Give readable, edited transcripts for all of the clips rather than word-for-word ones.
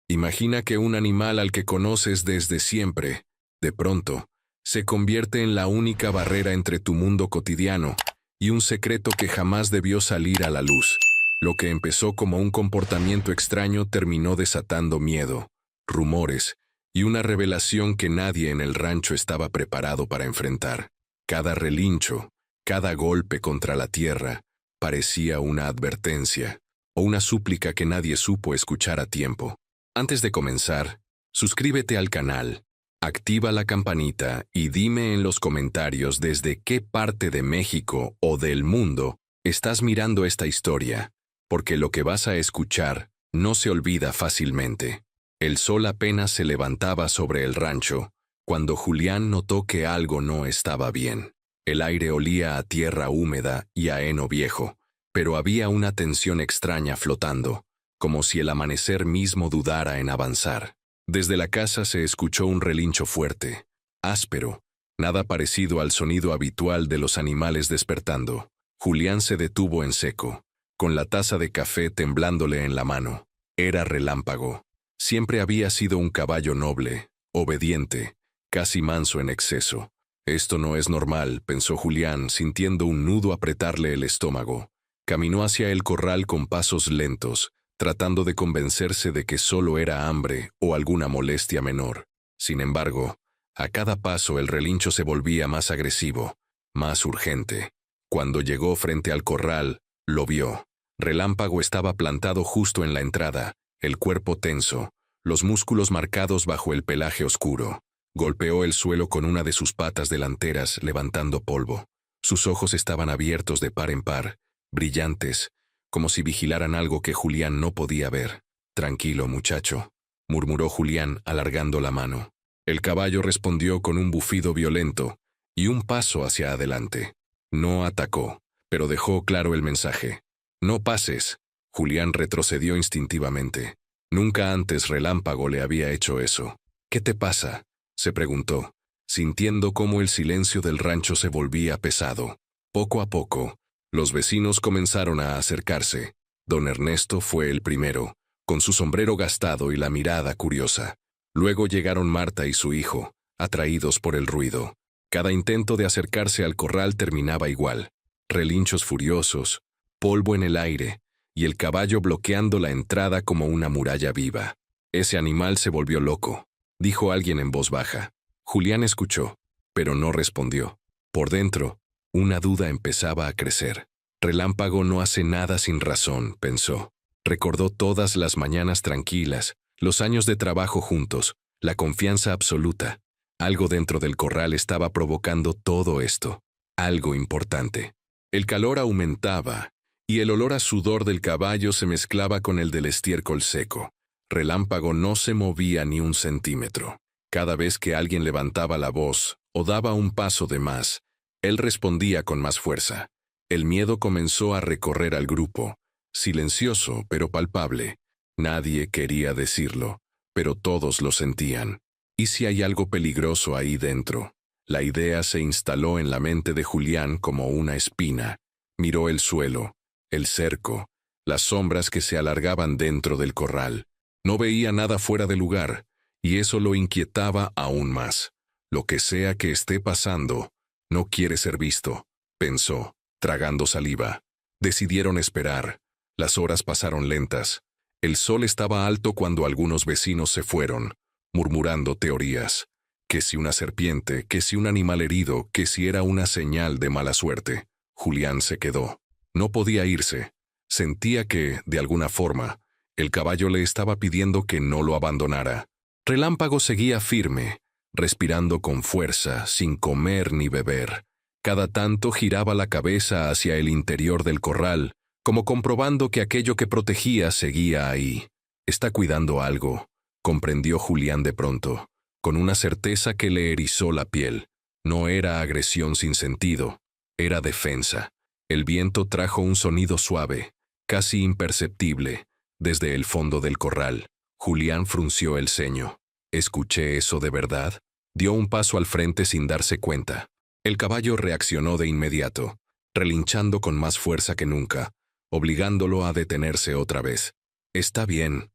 Imagina que un animal al que conoces desde siempre, de pronto, se convierte en la única barrera entre tu mundo cotidiano y un secreto que jamás debió salir a la luz. Lo que empezó como un comportamiento extraño terminó desatando miedo, rumores y una revelación que nadie en el rancho estaba preparado para enfrentar. Cada relincho, cada golpe contra la tierra, parecía una advertencia o una súplica que nadie supo escuchar a tiempo. Antes de comenzar, suscríbete al canal, activa la campanita y dime en los comentarios desde qué parte de México o del mundo estás mirando esta historia, porque lo que vas a escuchar no se olvida fácilmente. El sol apenas se levantaba sobre el rancho, cuando Julián notó que algo no estaba bien. El aire olía a tierra húmeda y a heno viejo, pero había una tensión extraña flotando, como si el amanecer mismo dudara en avanzar. Desde la casa se escuchó un relincho fuerte, áspero, nada parecido al sonido habitual de los animales despertando. Julián se detuvo en seco, con la taza de café temblándole en la mano. Era Relámpago. Siempre había sido un caballo noble, obediente, casi manso en exceso. Esto no es normal, pensó Julián, sintiendo un nudo apretarle el estómago. Caminó hacia el corral con pasos lentos, tratando de convencerse de que solo era hambre o alguna molestia menor. Sin embargo, a cada paso el relincho se volvía más agresivo, más urgente. Cuando llegó frente al corral, lo vio. Relámpago estaba plantado justo en la entrada, el cuerpo tenso, los músculos marcados bajo el pelaje oscuro. Golpeó el suelo con una de sus patas delanteras, levantando polvo. Sus ojos estaban abiertos de par en par, brillantes, como si vigilaran algo que Julián no podía ver. «Tranquilo, muchacho», murmuró Julián, alargando la mano. El caballo respondió con un bufido violento y un paso hacia adelante. No atacó, pero dejó claro el mensaje. «No pases». Julián retrocedió instintivamente. Nunca antes Relámpago le había hecho eso. «¿Qué te pasa?», se preguntó, sintiendo cómo el silencio del rancho se volvía pesado. Poco a poco, los vecinos comenzaron a acercarse. Don Ernesto fue el primero, con su sombrero gastado y la mirada curiosa. Luego llegaron Marta y su hijo, atraídos por el ruido. Cada intento de acercarse al corral terminaba igual. Relinchos furiosos, polvo en el aire, y el caballo bloqueando la entrada como una muralla viva. «Ese animal se volvió loco», dijo alguien en voz baja. Julián escuchó, pero no respondió. Por dentro, una duda empezaba a crecer. Relámpago no hace nada sin razón, pensó. Recordó todas las mañanas tranquilas, los años de trabajo juntos, la confianza absoluta. Algo dentro del corral estaba provocando todo esto. Algo importante. El calor aumentaba, y el olor a sudor del caballo se mezclaba con el del estiércol seco. Relámpago no se movía ni un centímetro. Cada vez que alguien levantaba la voz o daba un paso de más, él respondía con más fuerza. El miedo comenzó a recorrer al grupo, silencioso pero palpable. Nadie quería decirlo, pero todos lo sentían. ¿Y si hay algo peligroso ahí dentro? La idea se instaló en la mente de Julián como una espina. Miró el suelo, el cerco, las sombras que se alargaban dentro del corral. No veía nada fuera de lugar, y eso lo inquietaba aún más. Lo que sea que esté pasando, no quiere ser visto, pensó, tragando saliva. Decidieron esperar. Las horas pasaron lentas. El sol estaba alto cuando algunos vecinos se fueron, murmurando teorías. Que si una serpiente, que si un animal herido, que si era una señal de mala suerte. Julián se quedó. No podía irse. Sentía que, de alguna forma, el caballo le estaba pidiendo que no lo abandonara. Relámpago seguía firme, respirando con fuerza, sin comer ni beber. Cada tanto giraba la cabeza hacia el interior del corral, como comprobando que aquello que protegía seguía ahí. «Está cuidando algo», comprendió Julián de pronto, con una certeza que le erizó la piel. No era agresión sin sentido, era defensa. El viento trajo un sonido suave, casi imperceptible, desde el fondo del corral. Julián frunció el ceño. «¿Escuché eso de verdad?». Dio un paso al frente sin darse cuenta. El caballo reaccionó de inmediato, relinchando con más fuerza que nunca, obligándolo a detenerse otra vez. «Está bien,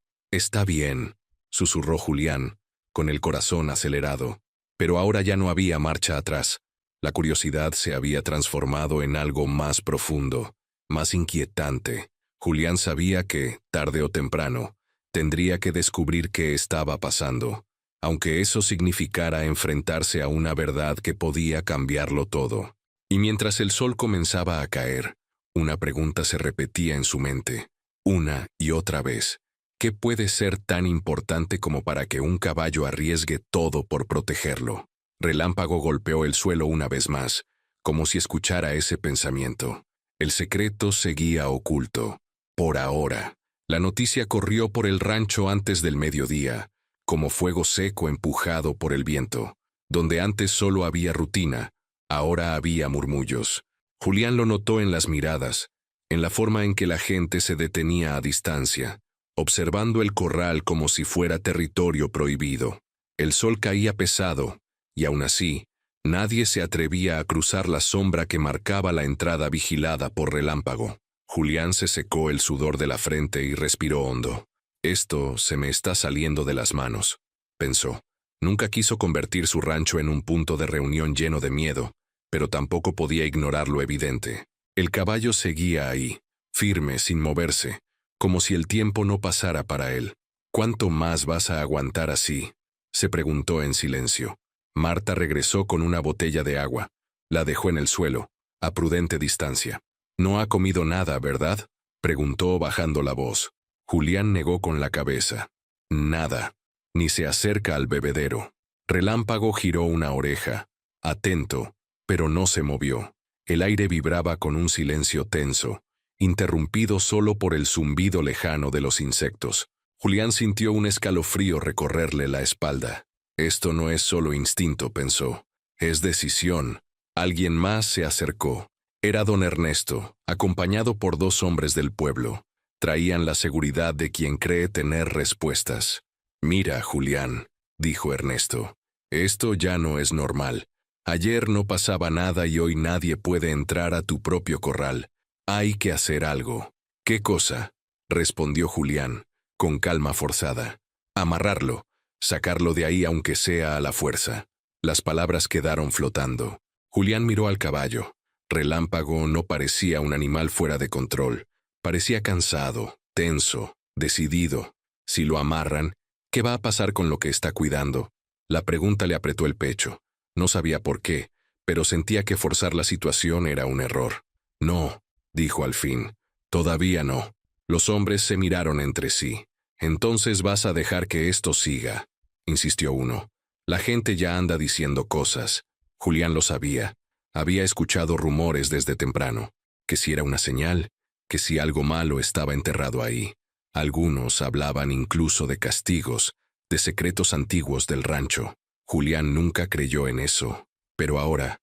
susurró Julián, con el corazón acelerado. Pero ahora ya no había marcha atrás. La curiosidad se había transformado en algo más profundo, más inquietante. Julián sabía que, tarde o temprano, tendría que descubrir qué estaba pasando, aunque eso significara enfrentarse a una verdad que podía cambiarlo todo. Y mientras el sol comenzaba a caer, una pregunta se repetía en su mente, una y otra vez. ¿Qué puede ser tan importante como para que un caballo arriesgue todo por protegerlo? Relámpago golpeó el suelo una vez más, como si escuchara ese pensamiento. El secreto seguía oculto. Por ahora. La noticia corrió por el rancho antes del mediodía, como fuego seco empujado por el viento. Donde antes solo había rutina, ahora había murmullos. Julián lo notó en las miradas, en la forma en que la gente se detenía a distancia, observando el corral como si fuera territorio prohibido. El sol caía pesado, y aún así, nadie se atrevía a cruzar la sombra que marcaba la entrada vigilada por Relámpago. Julián se secó el sudor de la frente y respiró hondo. Esto se me está saliendo de las manos, pensó. Nunca quiso convertir su rancho en un punto de reunión lleno de miedo, pero tampoco podía ignorar lo evidente. El caballo seguía ahí, firme, sin moverse, como si el tiempo no pasara para él. ¿Cuánto más vas a aguantar así?, se preguntó en silencio. Marta regresó con una botella de agua. La dejó en el suelo, a prudente distancia. «No ha comido nada, ¿verdad?», preguntó bajando la voz. Julián negó con la cabeza. Nada. Ni se acerca al bebedero. Relámpago giró una oreja, atento, pero no se movió. El aire vibraba con un silencio tenso, interrumpido solo por el zumbido lejano de los insectos. Julián sintió un escalofrío recorrerle la espalda. Esto no es solo instinto, pensó. Es decisión. Alguien más se acercó. Era don Ernesto, acompañado por 2 hombres del pueblo. Traían la seguridad de quien cree tener respuestas. «Mira, Julián», dijo Ernesto, «esto ya no es normal. Ayer no pasaba nada y hoy nadie puede entrar a tu propio corral. Hay que hacer algo». «¿Qué cosa?», respondió Julián, con calma forzada. «Amarrarlo, sacarlo de ahí aunque sea a la fuerza». Las palabras quedaron flotando. Julián miró al caballo. Relámpago no parecía un animal fuera de control. Parecía cansado, tenso, decidido. Si lo amarran, ¿qué va a pasar con lo que está cuidando? La pregunta le apretó el pecho. No sabía por qué, pero sentía que forzar la situación era un error. «No», dijo al fin. «Todavía no». Los hombres se miraron entre sí. «Entonces vas a dejar que esto siga», insistió uno. «La gente ya anda diciendo cosas». Julián lo sabía. Había escuchado rumores desde temprano, que si era una señal, que si algo malo estaba enterrado ahí. Algunos hablaban incluso de castigos, de secretos antiguos del rancho. Julián nunca creyó en eso, pero ahora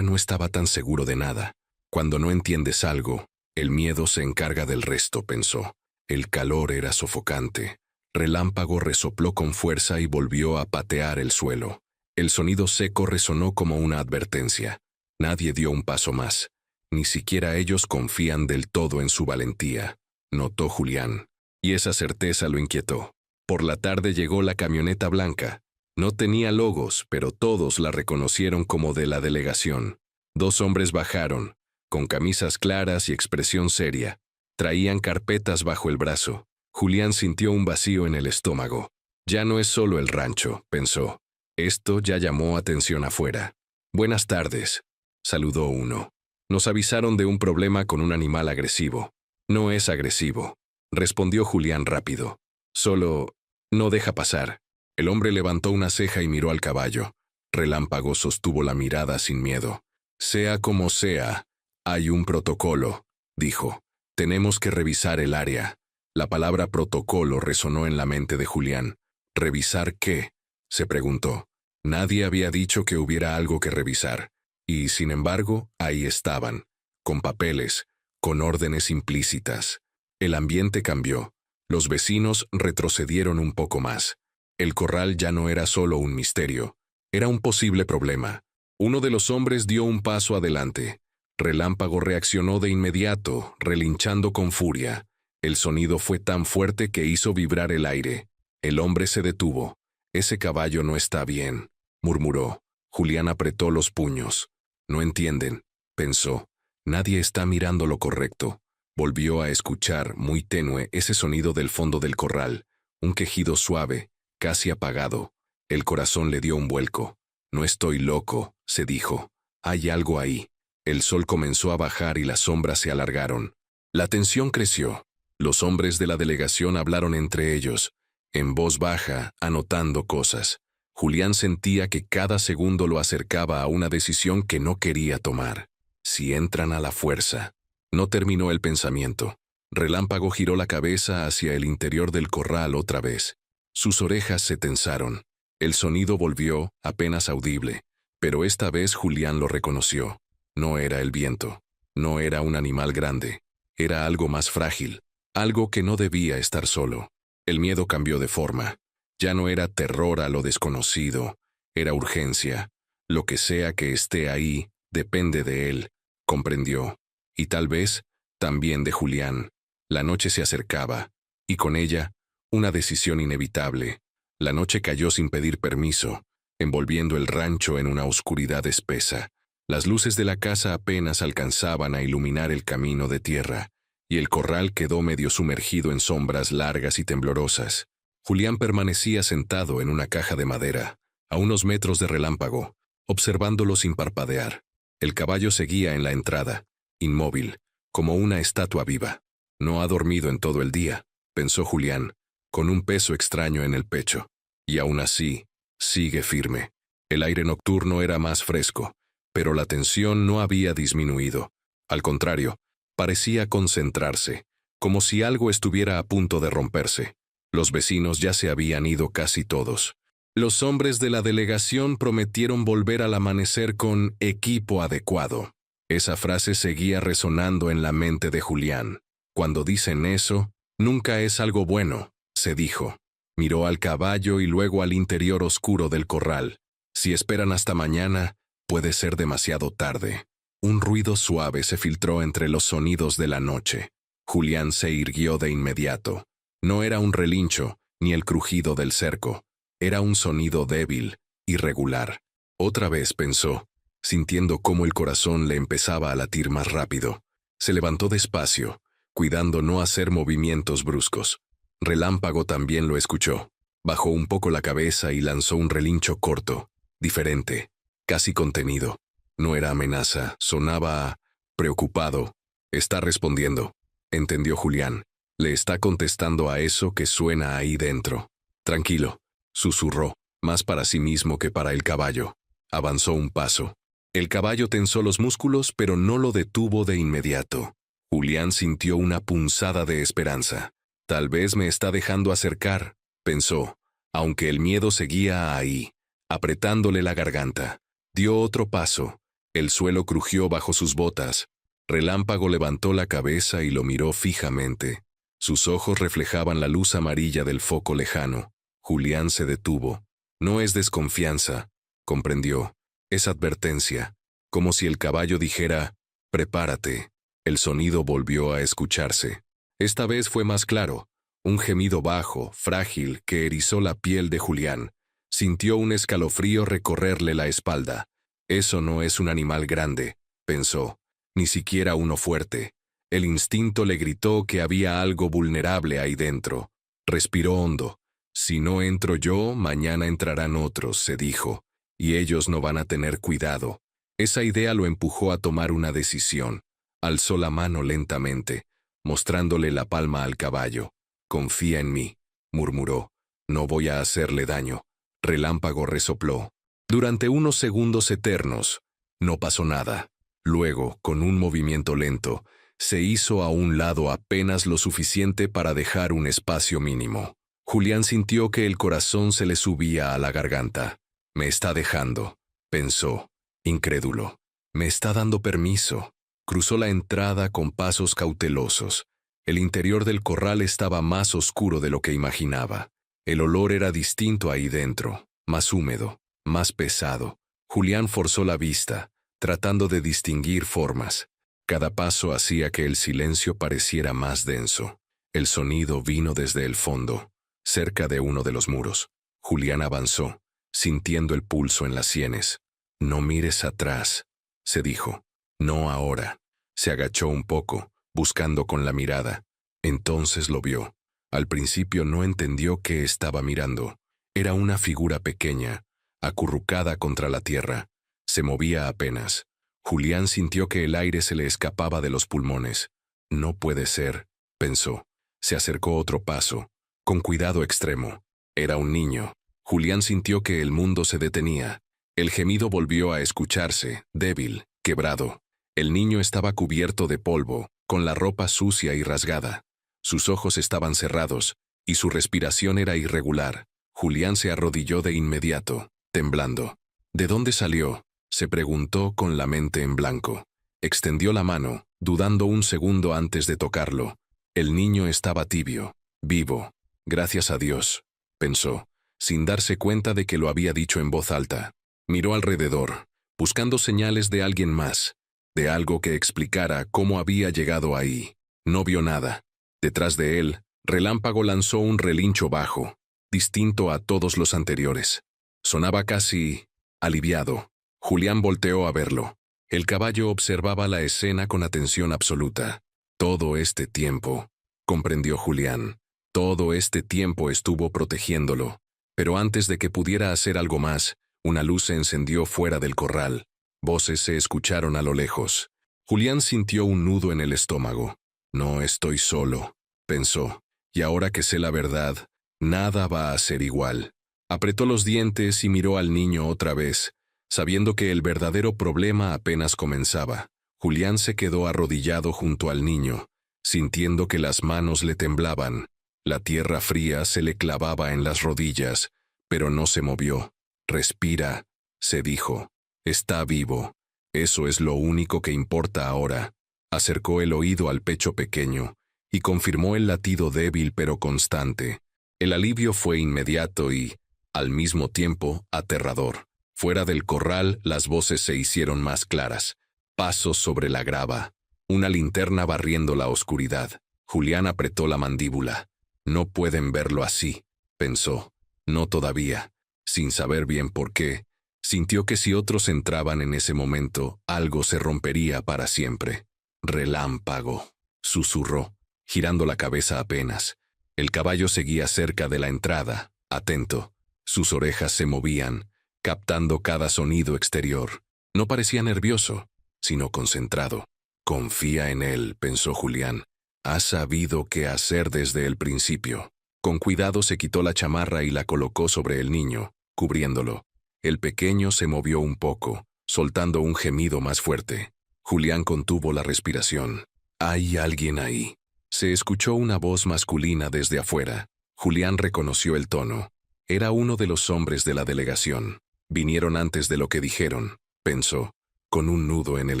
no estaba tan seguro de nada. Cuando no entiendes algo, el miedo se encarga del resto, pensó. El calor era sofocante. Relámpago resopló con fuerza y volvió a patear el suelo. El sonido seco resonó como una advertencia. Nadie dio un paso más. Ni siquiera ellos confían del todo en su valentía, notó Julián. Y esa certeza lo inquietó. Por la tarde llegó la camioneta blanca. No tenía logos, pero todos la reconocieron como de la delegación. 2 hombres bajaron, con camisas claras y expresión seria. Traían carpetas bajo el brazo. Julián sintió un vacío en el estómago. Ya no es solo el rancho, pensó. Esto ya llamó atención afuera. «Buenas tardes», saludó uno. «Nos avisaron de un problema con un animal agresivo». «No es agresivo», respondió Julián rápido. «Solo no deja pasar». El hombre levantó una ceja y miró al caballo. Relámpago sostuvo la mirada sin miedo. «Sea como sea, hay un protocolo», dijo. «Tenemos que revisar el área». La palabra protocolo resonó en la mente de Julián. «¿Revisar qué?», se preguntó. Nadie había dicho que hubiera algo que revisar. Y, sin embargo, ahí estaban, con papeles, con órdenes implícitas. El ambiente cambió. Los vecinos retrocedieron un poco más. El corral ya no era solo un misterio, era un posible problema. Uno de los hombres dio un paso adelante. Relámpago reaccionó de inmediato, relinchando con furia. El sonido fue tan fuerte que hizo vibrar el aire. El hombre se detuvo. Ese caballo no está bien, murmuró. Julián apretó los puños. No entienden, pensó. Nadie está mirando lo correcto. Volvió a escuchar, muy tenue, ese sonido del fondo del corral, un quejido suave, casi apagado. El corazón le dio un vuelco. No estoy loco, se dijo. Hay algo ahí. El sol comenzó a bajar y las sombras se alargaron. La tensión creció. Los hombres de la delegación hablaron entre ellos, en voz baja, anotando cosas. Julián sentía que cada segundo lo acercaba a una decisión que no quería tomar. Si entran a la fuerza. No terminó el pensamiento. Relámpago giró la cabeza hacia el interior del corral otra vez. Sus orejas se tensaron. El sonido volvió, apenas audible, pero esta vez Julián lo reconoció. No era el viento. No era un animal grande. Era algo más frágil. Algo que no debía estar solo. El miedo cambió de forma. Ya no era terror a lo desconocido. Era urgencia. Lo que sea que esté ahí, depende de él. Comprendió. Y tal vez, también de Julián. La noche se acercaba. Y con ella, una decisión inevitable. La noche cayó sin pedir permiso, envolviendo el rancho en una oscuridad espesa. Las luces de la casa apenas alcanzaban a iluminar el camino de tierra, y el corral quedó medio sumergido en sombras largas y temblorosas. Julián permanecía sentado en una caja de madera, a unos metros de Relámpago, observándolo sin parpadear. El caballo seguía en la entrada, inmóvil, como una estatua viva. No ha dormido en todo el día, pensó Julián, con un peso extraño en el pecho. Y aún así, sigue firme. El aire nocturno era más fresco, pero la tensión no había disminuido. Al contrario, parecía concentrarse, como si algo estuviera a punto de romperse. Los vecinos ya se habían ido casi todos. Los hombres de la delegación prometieron volver al amanecer con equipo adecuado. Esa frase seguía resonando en la mente de Julián. Cuando dicen eso, nunca es algo bueno, se dijo. Miró al caballo y luego al interior oscuro del corral. Si esperan hasta mañana, puede ser demasiado tarde. Un ruido suave se filtró entre los sonidos de la noche. Julián se irguió de inmediato. No era un relincho, ni el crujido del cerco. Era un sonido débil, irregular. Otra vez pensó, sintiendo cómo el corazón le empezaba a latir más rápido. Se levantó despacio, cuidando no hacer movimientos bruscos. Relámpago también lo escuchó. Bajó un poco la cabeza y lanzó un relincho corto, diferente, casi contenido. No era amenaza, sonaba preocupado. Está respondiendo, entendió Julián. Le está contestando a eso que suena ahí dentro. Tranquilo, susurró, más para sí mismo que para el caballo. Avanzó un paso. El caballo tensó los músculos, pero no lo detuvo de inmediato. Julián sintió una punzada de esperanza. Tal vez me está dejando acercar, pensó, aunque el miedo seguía ahí, apretándole la garganta. Dio otro paso. El suelo crujió bajo sus botas. Relámpago levantó la cabeza y lo miró fijamente. Sus ojos reflejaban la luz amarilla del foco lejano. Julián se detuvo. No es desconfianza, comprendió. Es advertencia, como si el caballo dijera, prepárate. El sonido volvió a escucharse. Esta vez fue más claro, un gemido bajo, frágil, que erizó la piel de Julián. Sintió un escalofrío recorrerle la espalda. Eso no es un animal grande, pensó, ni siquiera uno fuerte. El instinto le gritó que había algo vulnerable ahí dentro. Respiró hondo. Si no entro yo, mañana entrarán otros, se dijo, y ellos no van a tener cuidado. Esa idea lo empujó a tomar una decisión. Alzó la mano lentamente, mostrándole la palma al caballo. Confía en mí, murmuró. No voy a hacerle daño. Relámpago resopló. Durante unos segundos eternos, no pasó nada. Luego, con un movimiento lento, se hizo a un lado apenas lo suficiente para dejar un espacio mínimo. Julián sintió que el corazón se le subía a la garganta. Me está dejando, pensó, incrédulo. Me está dando permiso. Cruzó la entrada con pasos cautelosos. El interior del corral estaba más oscuro de lo que imaginaba. El olor era distinto ahí dentro, más húmedo, más pesado. Julián forzó la vista, tratando de distinguir formas. Cada paso hacía que el silencio pareciera más denso. El sonido vino desde el fondo. cerca de uno de los muros. Julián avanzó, sintiendo el pulso en las sienes. «No mires atrás», se dijo. «No ahora». Se agachó un poco, buscando con la mirada. Entonces lo vio. Al principio no entendió qué estaba mirando. Era una figura pequeña, acurrucada contra la tierra. Se movía apenas. Julián sintió que el aire se le escapaba de los pulmones. «No puede ser», pensó. Se acercó otro paso, con cuidado extremo. Era un niño. Julián sintió que el mundo se detenía. El gemido volvió a escucharse, débil, quebrado. El niño estaba cubierto de polvo, con la ropa sucia y rasgada. Sus ojos estaban cerrados, y su respiración era irregular. Julián se arrodilló de inmediato, temblando. ¿De dónde salió?, se preguntó con la mente en blanco. Extendió la mano, dudando un segundo antes de tocarlo. El niño estaba tibio, vivo. «Gracias a Dios», pensó, sin darse cuenta de que lo había dicho en voz alta. Miró alrededor, buscando señales de alguien más, de algo que explicara cómo había llegado ahí. No vio nada. Detrás de él, Relámpago lanzó un relincho bajo, distinto a todos los anteriores. Sonaba casi aliviado. Julián volteó a verlo. El caballo observaba la escena con atención absoluta. Todo este tiempo, comprendió Julián, todo este tiempo estuvo protegiéndolo. Pero antes de que pudiera hacer algo más, una luz se encendió fuera del corral. Voces se escucharon a lo lejos. Julián sintió un nudo en el estómago. «No estoy solo», pensó, «y ahora que sé la verdad, nada va a ser igual». Apretó los dientes y miró al niño otra vez, sabiendo que el verdadero problema apenas comenzaba. Julián se quedó arrodillado junto al niño, sintiendo que las manos le temblaban. La tierra fría se le clavaba en las rodillas, pero no se movió. «Respira», se dijo. «Está vivo. Eso es lo único que importa ahora». Acercó el oído al pecho pequeño y confirmó el latido débil pero constante. El alivio fue inmediato y, al mismo tiempo, aterrador. Fuera del corral, las voces se hicieron más claras. Pasos sobre la grava. Una linterna barriendo la oscuridad. Julián apretó la mandíbula. «No pueden verlo así», pensó. «No todavía». Sin saber bien por qué, sintió que si otros entraban en ese momento, algo se rompería para siempre. «Relámpago», susurró, girando la cabeza apenas. El caballo seguía cerca de la entrada, atento. Sus orejas se movían, captando cada sonido exterior. No parecía nervioso, sino concentrado. «Confía en él», pensó Julián. «Ha sabido qué hacer desde el principio». Con cuidado se quitó la chamarra y la colocó sobre el niño, cubriéndolo. El pequeño se movió un poco, soltando un gemido más fuerte. Julián contuvo la respiración. «Hay alguien ahí». Se escuchó una voz masculina desde afuera. Julián reconoció el tono. Era uno de los hombres de la delegación. Vinieron antes de lo que dijeron, pensó, con un nudo en el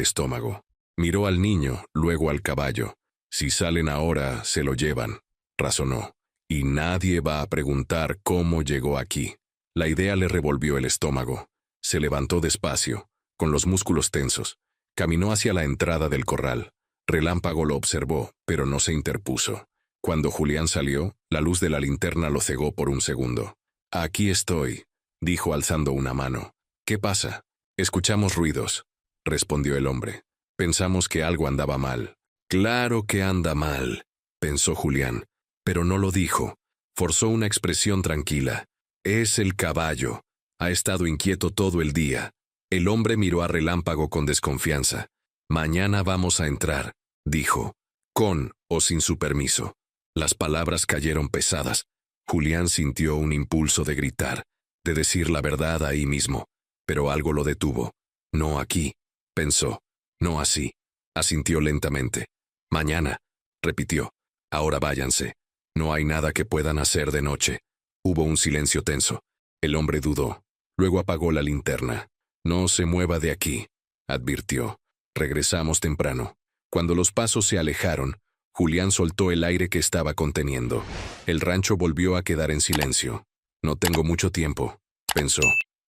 estómago. Miró al niño, luego al caballo. «Si salen ahora, se lo llevan», razonó. «Y nadie va a preguntar cómo llegó aquí». La idea le revolvió el estómago. Se levantó despacio, con los músculos tensos. Caminó hacia la entrada del corral. Relámpago lo observó, pero no se interpuso. Cuando Julián salió, la luz de la linterna lo cegó por un segundo. «Aquí estoy», dijo alzando una mano. «¿Qué pasa?» «Escuchamos ruidos», respondió el hombre. «Pensamos que algo andaba mal». «Claro que anda mal», pensó Julián, pero no lo dijo. Forzó una expresión tranquila. «Es el caballo. Ha estado inquieto todo el día». El hombre miró a Relámpago con desconfianza. «Mañana vamos a entrar», dijo, «con o sin su permiso». Las palabras cayeron pesadas. Julián sintió un impulso de gritar, de decir la verdad ahí mismo, pero algo lo detuvo. «No aquí», pensó, «no así». Asintió lentamente. «Mañana», repitió. «Ahora váyanse. No hay nada que puedan hacer de noche». Hubo un silencio tenso. El hombre dudó. Luego apagó la linterna. «No se mueva de aquí», advirtió. «Regresamos temprano». Cuando los pasos se alejaron, Julián soltó el aire que estaba conteniendo. El rancho volvió a quedar en silencio. «No tengo mucho tiempo», pensó.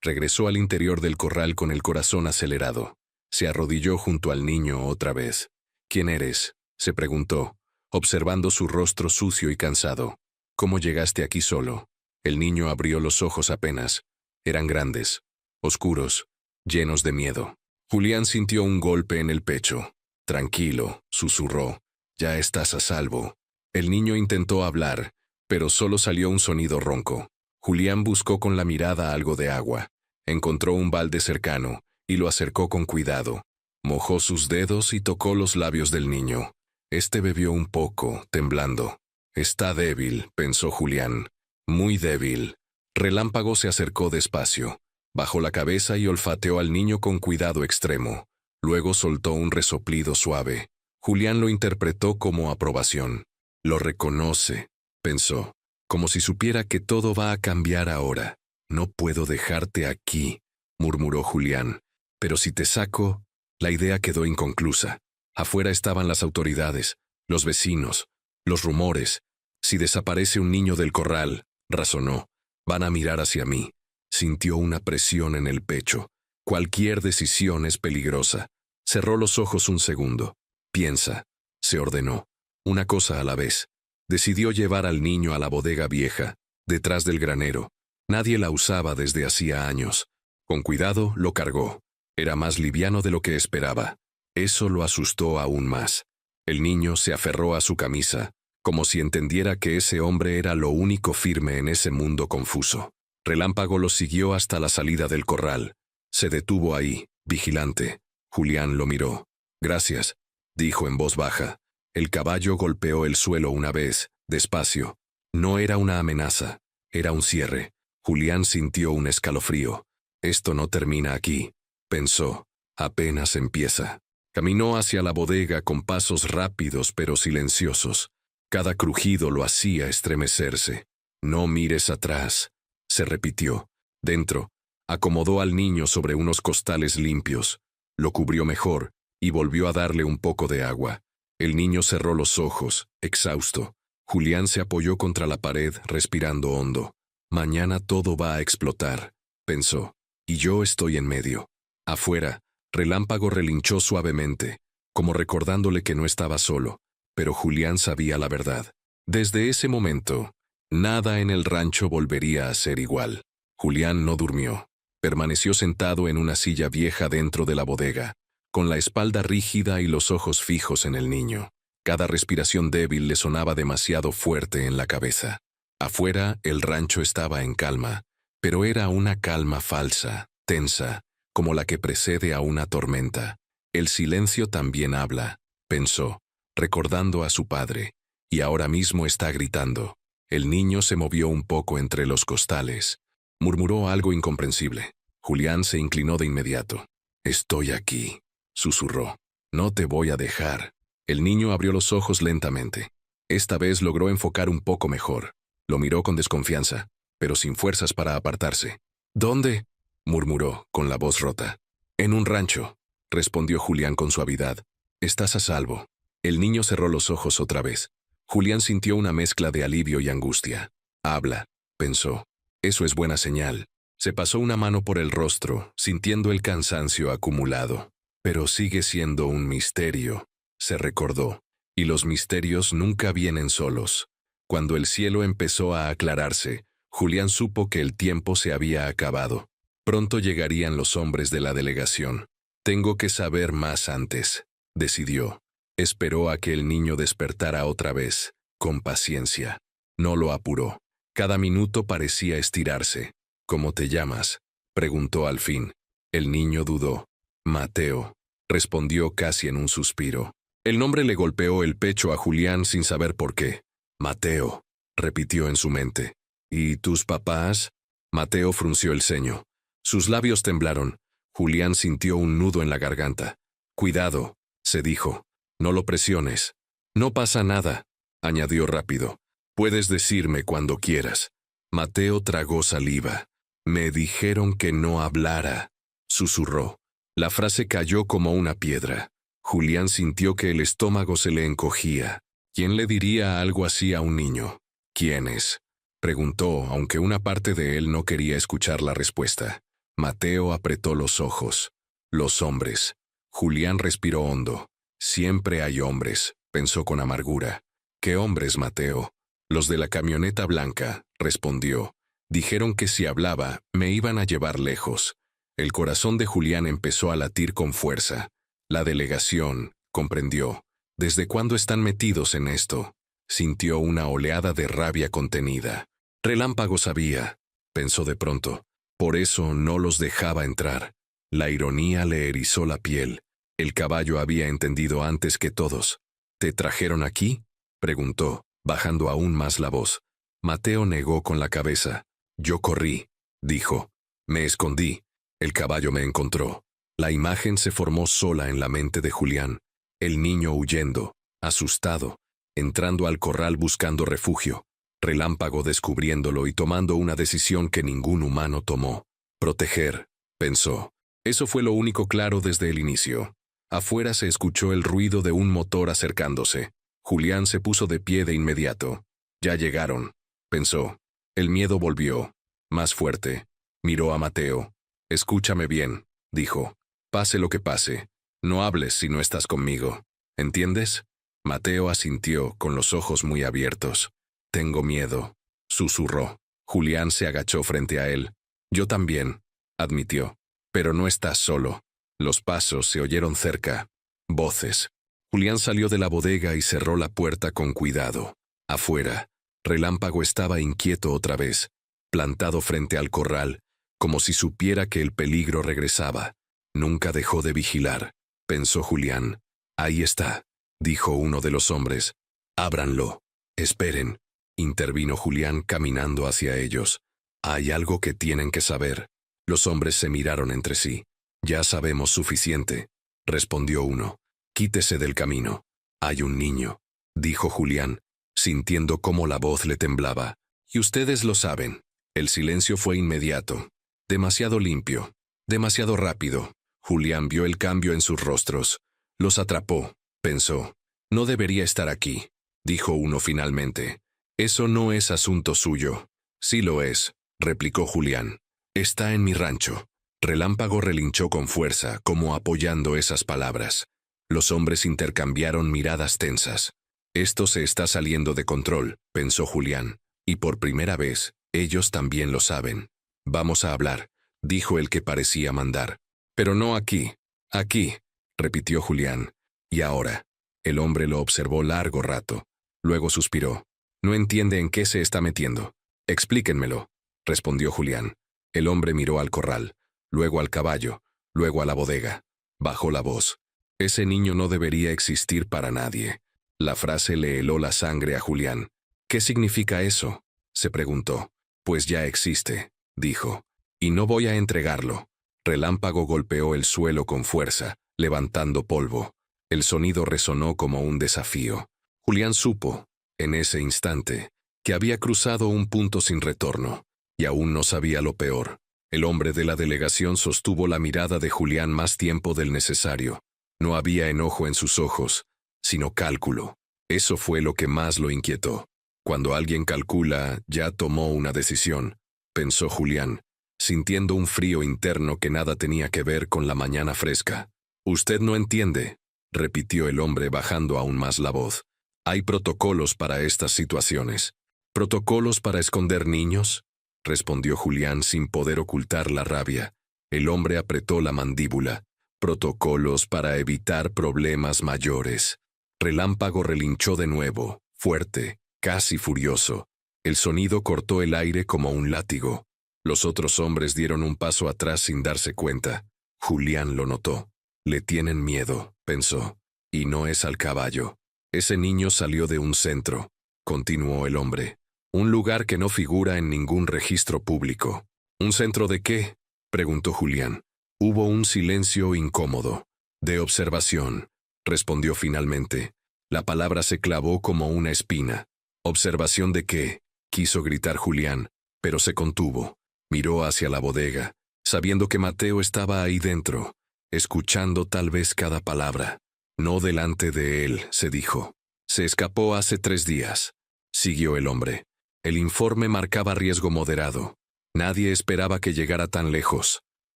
Regresó al interior del corral con el corazón acelerado. Se arrodilló junto al niño otra vez. «¿Quién eres?», se preguntó, observando su rostro sucio y cansado. ¿Cómo llegaste aquí solo? El niño abrió los ojos apenas. Eran grandes, oscuros, llenos de miedo. Julián sintió un golpe en el pecho. Tranquilo, susurró. Ya estás a salvo. El niño intentó hablar, pero solo salió un sonido ronco. Julián buscó con la mirada algo de agua. Encontró un balde cercano y lo acercó con cuidado. Mojó sus dedos y tocó los labios del niño. Este bebió un poco, temblando. Está débil, pensó Julián. Muy débil. Relámpago se acercó despacio. Bajó la cabeza y olfateó al niño con cuidado extremo. Luego soltó un resoplido suave. Julián lo interpretó como aprobación. Lo reconoce, pensó, como si supiera que todo va a cambiar ahora. No puedo dejarte aquí, murmuró Julián. Pero si te saco, la idea quedó inconclusa. Afuera estaban las autoridades, los vecinos, los rumores. Si desaparece un niño del corral, razonó, van a mirar hacia mí. Sintió una presión en el pecho. Cualquier decisión es peligrosa. Cerró los ojos un segundo. Piensa, se ordenó. Una cosa a la vez. Decidió llevar al niño a la bodega vieja, detrás del granero. Nadie la usaba desde hacía años. Con cuidado lo cargó. Era más liviano de lo que esperaba. Eso lo asustó aún más. El niño se aferró a su camisa, como si entendiera que ese hombre era lo único firme en ese mundo confuso. Relámpago lo siguió hasta la salida del corral. Se detuvo ahí, vigilante. Julián lo miró. Gracias, dijo en voz baja. El caballo golpeó el suelo una vez, despacio. No era una amenaza, era un cierre. Julián sintió un escalofrío. Esto no termina aquí, pensó. Apenas empieza. Caminó hacia la bodega con pasos rápidos pero silenciosos. Cada crujido lo hacía estremecerse. No mires atrás, se repitió. Dentro, acomodó al niño sobre unos costales limpios. Lo cubrió mejor y volvió a darle un poco de agua. El niño cerró los ojos, exhausto. Julián se apoyó contra la pared, respirando hondo. Mañana todo va a explotar, pensó. Y yo estoy en medio. Afuera, Relámpago relinchó suavemente, como recordándole que no estaba solo, pero Julián sabía la verdad. Desde ese momento, nada en el rancho volvería a ser igual. Julián no durmió. Permaneció sentado en una silla vieja dentro de la bodega, con la espalda rígida y los ojos fijos en el niño. Cada respiración débil le sonaba demasiado fuerte en la cabeza. Afuera, el rancho estaba en calma, pero era una calma falsa, tensa, como la que precede a una tormenta. El silencio también habla, pensó, recordando a su padre, y ahora mismo está gritando. El niño se movió un poco entre los costales. Murmuró algo incomprensible. Julián se inclinó de inmediato. «Estoy aquí», susurró. «No te voy a dejar». El niño abrió los ojos lentamente. Esta vez logró enfocar un poco mejor. Lo miró con desconfianza, pero sin fuerzas para apartarse. «¿Dónde?», murmuró, con la voz rota. «En un rancho», respondió Julián con suavidad. «Estás a salvo». El niño cerró los ojos otra vez. Julián sintió una mezcla de alivio y angustia. «Habla», pensó. «Eso es buena señal». Se pasó una mano por el rostro, sintiendo el cansancio acumulado. «Pero sigue siendo un misterio», se recordó. «Y los misterios nunca vienen solos». Cuando el cielo empezó a aclararse, Julián supo que el tiempo se había acabado. Pronto llegarían los hombres de la delegación. «Tengo que saber más antes», decidió. Esperó a que el niño despertara otra vez, con paciencia. No lo apuró. Cada minuto parecía estirarse. «¿Cómo te llamas?», preguntó al fin. El niño dudó. «Mateo», respondió casi en un suspiro. El nombre le golpeó el pecho a Julián sin saber por qué. «Mateo», repitió en su mente. «¿Y tus papás?». Mateo frunció el ceño. Sus labios temblaron. Julián sintió un nudo en la garganta. «Cuidado», se dijo. «No lo presiones». «No pasa nada», añadió rápido. «Puedes decirme cuando quieras». Mateo tragó saliva. «Me dijeron que no hablara», susurró. La frase cayó como una piedra. Julián sintió que el estómago se le encogía. ¿Quién le diría algo así a un niño? «¿Quiénes?», preguntó, aunque una parte de él no quería escuchar la respuesta. Mateo apretó los ojos. «Los hombres». Julián respiró hondo. «Siempre hay hombres», pensó con amargura. «¿Qué hombres, Mateo?». Los de la camioneta blanca, respondió. Dijeron que si hablaba, me iban a llevar lejos. El corazón de Julián empezó a latir con fuerza. La delegación, comprendió. ¿Desde cuándo están metidos en esto? Sintió una oleada de rabia contenida. Relámpago sabía, pensó de pronto. Por eso no los dejaba entrar. La ironía le erizó la piel. El caballo había entendido antes que todos. ¿Te trajeron aquí?, preguntó, bajando aún más la voz. Mateo negó con la cabeza. Yo corrí, dijo. Me escondí. El caballo me encontró. La imagen se formó sola en la mente de Julián. El niño huyendo, asustado, entrando al corral buscando refugio. Relámpago descubriéndolo y tomando una decisión que ningún humano tomó. Proteger, pensó. Eso fue lo único claro desde el inicio. Afuera se escuchó el ruido de un motor acercándose. Julián se puso de pie de inmediato. Ya llegaron, pensó. El miedo volvió, más fuerte. Miró a Mateo. Escúchame bien, dijo. Pase lo que pase, no hables si no estás conmigo. ¿Entiendes? Mateo asintió con los ojos muy abiertos. Tengo miedo, susurró. Julián se agachó frente a él. Yo también, admitió. Pero no estás solo. Los pasos se oyeron cerca. Voces. Julián salió de la bodega y cerró la puerta con cuidado. Afuera, Relámpago estaba inquieto otra vez, plantado frente al corral, como si supiera que el peligro regresaba. Nunca dejó de vigilar, pensó Julián. Ahí está, dijo uno de los hombres. Ábranlo. Esperen, intervino Julián caminando hacia ellos. Hay algo que tienen que saber. Los hombres se miraron entre sí. Ya sabemos suficiente, respondió uno. Quítese del camino. Hay un niño, dijo Julián, sintiendo cómo la voz le temblaba. Y ustedes lo saben. El silencio fue inmediato. Demasiado limpio. Demasiado rápido. Julián vio el cambio en sus rostros. Los atrapó, pensó. No debería estar aquí, dijo uno finalmente. Eso no es asunto suyo. Sí lo es, replicó Julián. Está en mi rancho. Relámpago relinchó con fuerza, como apoyando esas palabras. Los hombres intercambiaron miradas tensas. Esto se está saliendo de control, pensó Julián. Y por primera vez, ellos también lo saben. Vamos a hablar, dijo el que parecía mandar. Pero no aquí. Aquí, repitió Julián. Y ahora. El hombre lo observó largo rato. Luego suspiró. No entiende en qué se está metiendo. Explíquenmelo, respondió Julián. El hombre miró al corral, luego al caballo, luego a la bodega. Bajó la voz. Ese niño no debería existir para nadie. La frase le heló la sangre a Julián. ¿Qué significa eso?, se preguntó. Pues ya existe, dijo. Y no voy a entregarlo. Relámpago golpeó el suelo con fuerza, levantando polvo. El sonido resonó como un desafío. Julián supo, en ese instante, que había cruzado un punto sin retorno. Y aún no sabía lo peor. El hombre de la delegación sostuvo la mirada de Julián más tiempo del necesario. No había enojo en sus ojos, sino cálculo. Eso fue lo que más lo inquietó. Cuando alguien calcula, ya tomó una decisión, pensó Julián, sintiendo un frío interno que nada tenía que ver con la mañana fresca. Usted no entiende, repitió el hombre bajando aún más la voz. Hay protocolos para estas situaciones. ¿Protocolos para esconder niños?, respondió Julián sin poder ocultar la rabia. El hombre apretó la mandíbula. Protocolos para evitar problemas mayores. Relámpago relinchó de nuevo, fuerte, casi furioso. El sonido cortó el aire como un látigo. Los otros hombres dieron un paso atrás sin darse cuenta. Julián lo notó. Le tienen miedo, pensó. Y no es al caballo. Ese niño salió de un centro, continuó el hombre. Un lugar que no figura en ningún registro público. ¿Un centro de qué?, preguntó Julián. Hubo un silencio incómodo. De observación, respondió finalmente. La palabra se clavó como una espina. ¿Observación de qué?, quiso gritar Julián, pero se contuvo. Miró hacia la bodega, sabiendo que Mateo estaba ahí dentro, escuchando tal vez cada palabra. No delante de él, se dijo. Se escapó hace 3 días. Siguió el hombre. El informe marcaba riesgo moderado. Nadie esperaba que llegara tan lejos.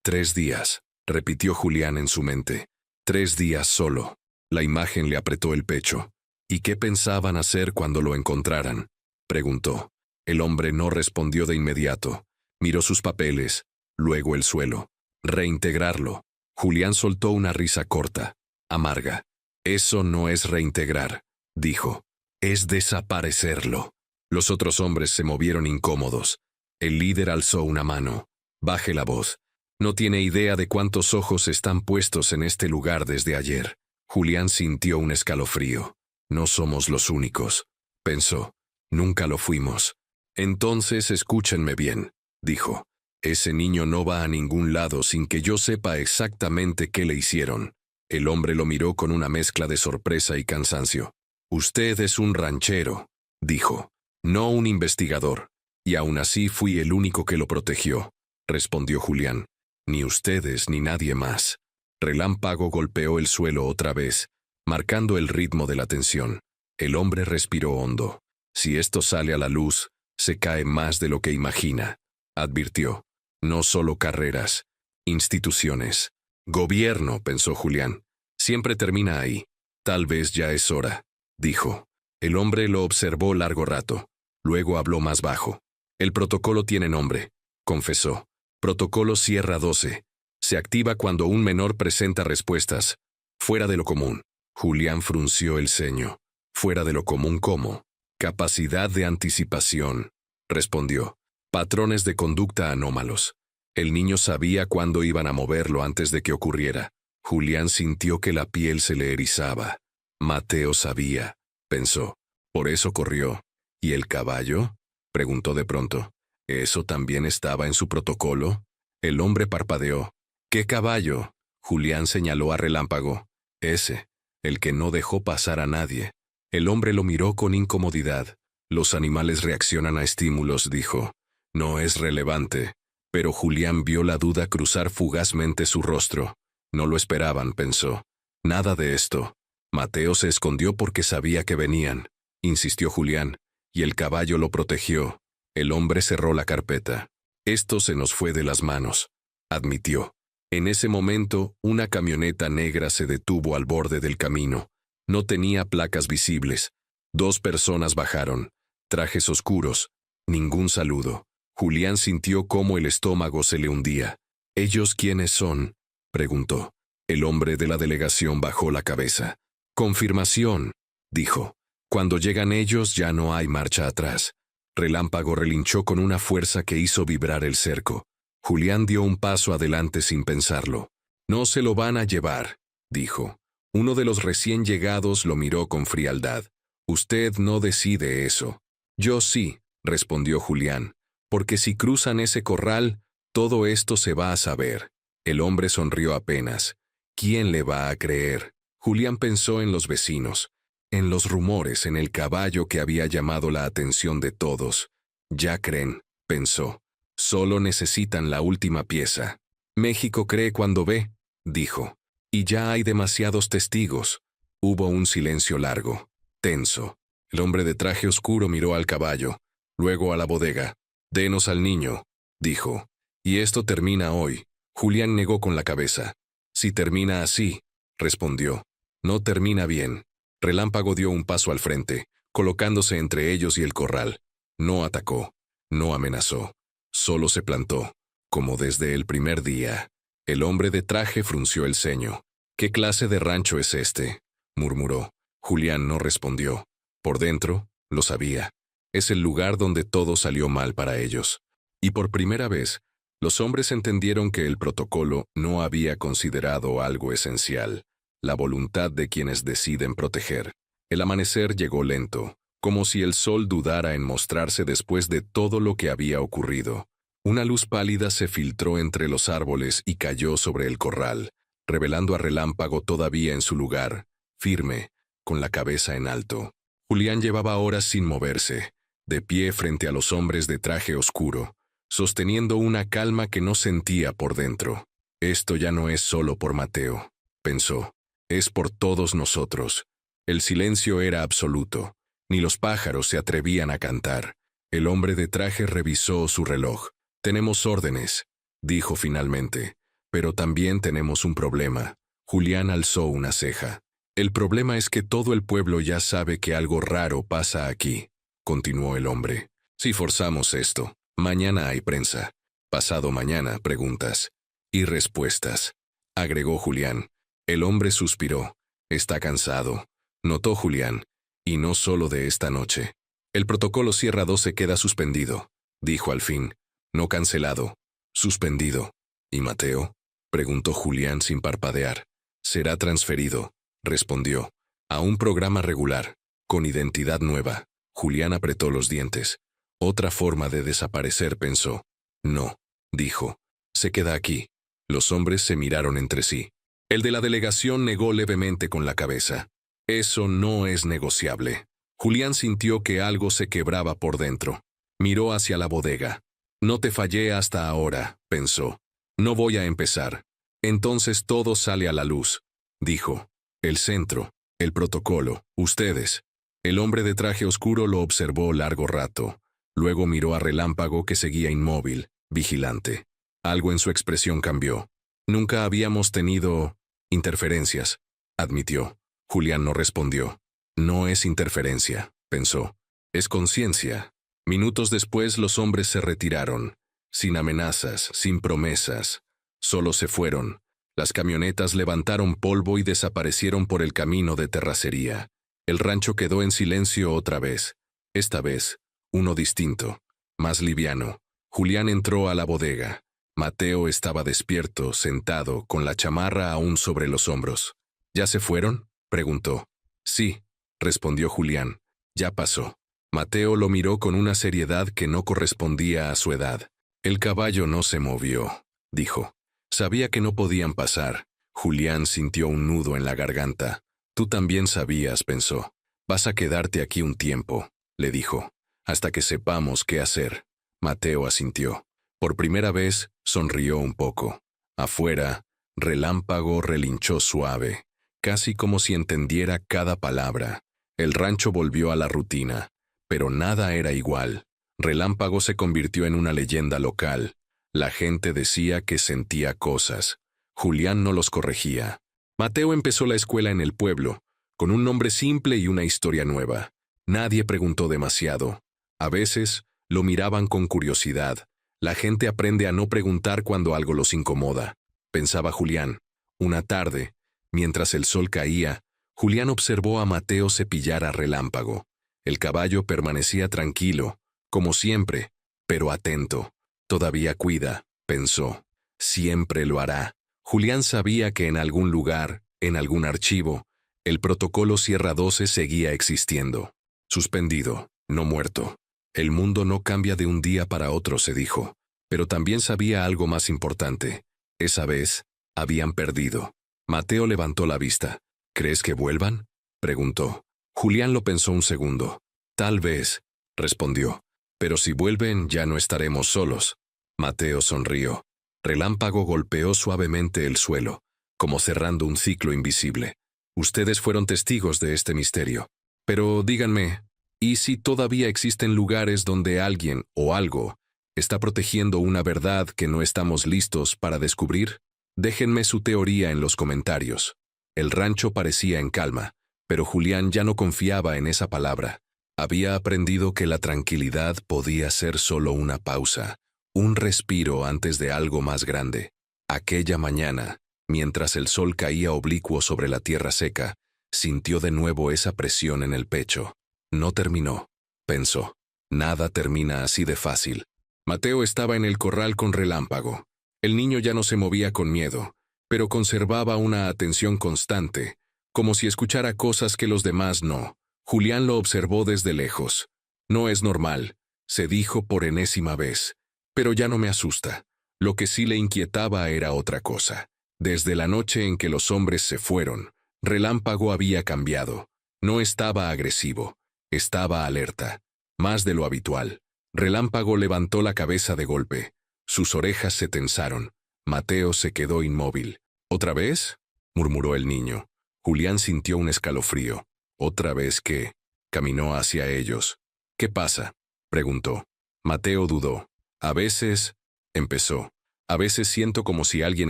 3 días, repitió Julián en su mente. 3 días solo. La imagen le apretó el pecho. ¿Y qué pensaban hacer cuando lo encontraran? preguntó. El hombre no respondió de inmediato. Miró sus papeles, luego el suelo. Reintegrarlo. Julián soltó una risa corta, amarga. Eso no es reintegrar, dijo. Es desaparecerlo. Los otros hombres se movieron incómodos. El líder alzó una mano. Baje la voz. No tiene idea de cuántos ojos están puestos en este lugar desde ayer. Julián sintió un escalofrío. No somos los únicos, pensó. Nunca lo fuimos. Entonces escúchenme bien, dijo. Ese niño no va a ningún lado sin que yo sepa exactamente qué le hicieron. El hombre lo miró con una mezcla de sorpresa y cansancio. Usted es un ranchero, dijo, no un investigador. Y aún así fui el único que lo protegió, respondió Julián. Ni ustedes ni nadie más. Relámpago golpeó el suelo otra vez, marcando el ritmo de la tensión. El hombre respiró hondo. Si esto sale a la luz, se cae más de lo que imagina, advirtió. No solo carreras, instituciones. Gobierno, pensó Julián. Siempre termina ahí. Tal vez ya es hora, dijo. El hombre lo observó largo rato. Luego habló más bajo. El protocolo tiene nombre, confesó. Protocolo Sierra 12. Se activa cuando un menor presenta respuestas fuera de lo común. Julián frunció el ceño. ¿Fuera de lo común cómo? Capacidad de anticipación, respondió. Patrones de conducta anómalos. El niño sabía cuándo iban a moverlo antes de que ocurriera. Julián sintió que la piel se le erizaba. Mateo sabía, pensó. Por eso corrió. ¿Y el caballo? Preguntó de pronto. ¿Eso también estaba en su protocolo? El hombre parpadeó. ¿Qué caballo? Julián señaló a Relámpago. Ese, el que no dejó pasar a nadie. El hombre lo miró con incomodidad. Los animales reaccionan a estímulos, dijo. No es relevante. Pero Julián vio la duda cruzar fugazmente su rostro. No lo esperaban, pensó. Nada de esto. Mateo se escondió porque sabía que venían, insistió Julián, y el caballo lo protegió. El hombre cerró la carpeta. Esto se nos fue de las manos, admitió. En ese momento, una camioneta negra se detuvo al borde del camino. No tenía placas visibles. 2 personas bajaron, trajes oscuros, ningún saludo. Julián sintió cómo el estómago se le hundía. ¿Ellos quiénes son?, preguntó. El hombre de la delegación bajó la cabeza. Confirmación, dijo. Cuando llegan ellos ya no hay marcha atrás. Relámpago relinchó con una fuerza que hizo vibrar el cerco. Julián dio un paso adelante sin pensarlo. No se lo van a llevar, dijo. Uno de los recién llegados lo miró con frialdad. Usted no decide eso. Yo sí, respondió Julián, porque si cruzan ese corral, todo esto se va a saber. El hombre sonrió apenas. ¿Quién le va a creer? Julián pensó en los vecinos, en los rumores, en el caballo que había llamado la atención de todos. Ya creen, pensó. Solo necesitan la última pieza. México cree cuando ve, dijo. Y ya hay demasiados testigos. Hubo un silencio largo, tenso. El hombre de traje oscuro miró al caballo, luego a la bodega. Denos al niño, dijo. Y esto termina hoy. Julián negó con la cabeza. Si termina así, respondió. No termina bien. Relámpago dio un paso al frente, colocándose entre ellos y el corral. No atacó, no amenazó. Solo se plantó, como desde el primer día. El hombre de traje frunció el ceño. ¿Qué clase de rancho es este?, murmuró. Julián no respondió. Por dentro, lo sabía. Es el lugar donde todo salió mal para ellos. Y por primera vez, los hombres entendieron que el protocolo no había considerado algo esencial, la voluntad de quienes deciden proteger. El amanecer llegó lento, como si el sol dudara en mostrarse después de todo lo que había ocurrido. Una luz pálida se filtró entre los árboles y cayó sobre el corral, revelando a Relámpago todavía en su lugar, firme, con la cabeza en alto. Julián llevaba horas sin moverse, de pie frente a los hombres de traje oscuro, sosteniendo una calma que no sentía por dentro. Esto ya no es solo por Mateo, pensó. Es por todos nosotros. El silencio era absoluto. Ni los pájaros se atrevían a cantar. El hombre de traje revisó su reloj. Tenemos órdenes, dijo finalmente. Pero también tenemos un problema. Julián alzó una ceja. El problema es que todo el pueblo ya sabe que algo raro pasa aquí. continuó el hombre. Si forzamos esto, mañana hay prensa. Pasado mañana, preguntas. Y respuestas, agregó Julián. El hombre suspiró. Está cansado, notó Julián. Y no solo de esta noche. El protocolo Sierra 12 queda suspendido, dijo al fin. No cancelado, suspendido. ¿Y Mateo? Preguntó Julián sin parpadear. Será transferido, respondió, a un programa regular, con identidad nueva. Julián apretó los dientes. Otra forma de desaparecer, pensó. No, dijo. Se queda aquí. Los hombres se miraron entre sí. El de la delegación negó levemente con la cabeza. Eso no es negociable. Julián sintió que algo se quebraba por dentro. Miró hacia la bodega. No te fallé hasta ahora, pensó. No voy a empezar. Entonces todo sale a la luz, dijo. El centro, el protocolo, ustedes. El hombre de traje oscuro lo observó largo rato. Luego miró a Relámpago que seguía inmóvil, vigilante. Algo en su expresión cambió. Nunca habíamos tenido interferencias, admitió. Julián no respondió. No es interferencia, pensó. Es conciencia. Minutos después los hombres se retiraron. Sin amenazas, sin promesas. Solo se fueron. Las camionetas levantaron polvo y desaparecieron por el camino de terracería. El rancho quedó en silencio otra vez. Esta vez, uno distinto, más liviano. Julián entró a la bodega. Mateo estaba despierto, sentado, con la chamarra aún sobre los hombros. ¿Ya se fueron?, preguntó. Sí, respondió Julián. Ya pasó. Mateo lo miró con una seriedad que no correspondía a su edad. El caballo no se movió, dijo. Sabía que no podían pasar. Julián sintió un nudo en la garganta. Tú también sabías, pensó. Vas a quedarte aquí un tiempo, le dijo, hasta que sepamos qué hacer. Mateo asintió. Por primera vez, sonrió un poco. Afuera, Relámpago relinchó suave, casi como si entendiera cada palabra. El rancho volvió a la rutina, pero nada era igual. Relámpago se convirtió en una leyenda local. La gente decía que sentía cosas. Julián no los corregía. Mateo empezó la escuela en el pueblo, con un nombre simple y una historia nueva. Nadie preguntó demasiado. A veces, lo miraban con curiosidad. La gente aprende a no preguntar cuando algo los incomoda, pensaba Julián. Una tarde, mientras el sol caía, Julián observó a Mateo cepillar a Relámpago. El caballo permanecía tranquilo, como siempre, pero atento. Todavía cuida, pensó. Siempre lo hará. Julián sabía que en algún lugar, en algún archivo, el protocolo Sierra 12 seguía existiendo. Suspendido, no muerto. El mundo no cambia de un día para otro, se dijo. Pero también sabía algo más importante. Esa vez, habían perdido. Mateo levantó la vista. ¿Crees que vuelvan?, preguntó. Julián lo pensó un segundo. Tal vez, respondió. Pero si vuelven, ya no estaremos solos. Mateo sonrió. Relámpago golpeó suavemente el suelo, como cerrando un ciclo invisible. Ustedes fueron testigos de este misterio. Pero díganme, ¿y si todavía existen lugares donde alguien o algo está protegiendo una verdad que no estamos listos para descubrir? Déjenme su teoría en los comentarios. El rancho parecía en calma, pero Julián ya no confiaba en esa palabra. Había aprendido que la tranquilidad podía ser solo una pausa, un respiro antes de algo más grande. Aquella mañana, mientras el sol caía oblicuo sobre la tierra seca, sintió de nuevo esa presión en el pecho. No terminó, pensó. Nada termina así de fácil. Mateo estaba en el corral con Relámpago. El niño ya no se movía con miedo, pero conservaba una atención constante, como si escuchara cosas que los demás no. Julián lo observó desde lejos. No es normal, se dijo por enésima vez, pero ya no me asusta. Lo que sí le inquietaba era otra cosa. Desde la noche en que los hombres se fueron, Relámpago había cambiado. No estaba agresivo, estaba alerta, más de lo habitual. Relámpago levantó la cabeza de golpe. Sus orejas se tensaron. Mateo se quedó inmóvil. ¿Otra vez?, murmuró el niño. Julián sintió un escalofrío. ¿Otra vez qué? Caminó hacia ellos. ¿Qué pasa?, preguntó. Mateo dudó. A veces, empezó. A veces siento como si alguien